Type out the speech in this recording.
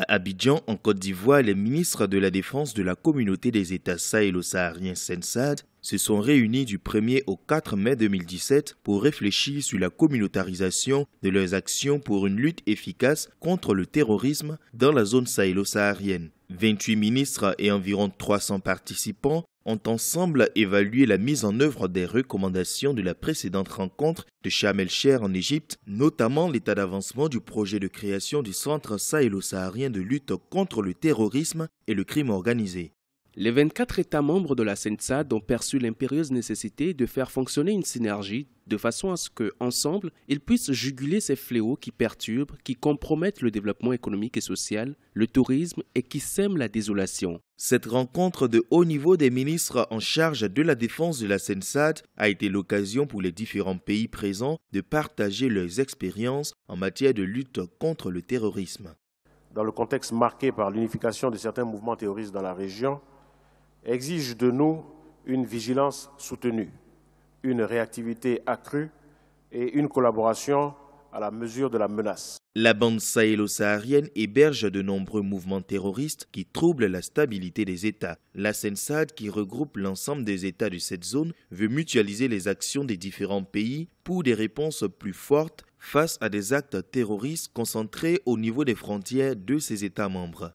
À Abidjan, en Côte d'Ivoire, les ministres de la Défense de la communauté des États sahélo-sahariens (CENSAD) se sont réunis du 1er au 4 mai 2017 pour réfléchir sur la communautarisation de leurs actions pour une lutte efficace contre le terrorisme dans la zone sahélo-saharienne. 28 ministres et environ 300 participants ont ensemble évalué la mise en œuvre des recommandations de la précédente rencontre de Sharm el-Cheikh en Égypte, notamment l'état d'avancement du projet de création du Centre sahélo-saharien de lutte contre le terrorisme et le crime organisé. Les 24 États membres de la CENSAD ont perçu l'impérieuse nécessité de faire fonctionner une synergie de façon à ce qu'ensemble, ils puissent juguler ces fléaux qui perturbent, qui compromettent le développement économique et social, le tourisme et qui sèment la désolation. Cette rencontre de haut niveau des ministres en charge de la défense de la CENSAD a été l'occasion pour les différents pays présents de partager leurs expériences en matière de lutte contre le terrorisme. Dans le contexte marqué par l'unification de certains mouvements terroristes dans la région, exige de nous une vigilance soutenue, une réactivité accrue et une collaboration à la mesure de la menace. La bande sahélo-saharienne héberge de nombreux mouvements terroristes qui troublent la stabilité des États. La CENSAD, qui regroupe l'ensemble des États de cette zone, veut mutualiser les actions des différents pays pour des réponses plus fortes face à des actes terroristes concentrés au niveau des frontières de ces États membres.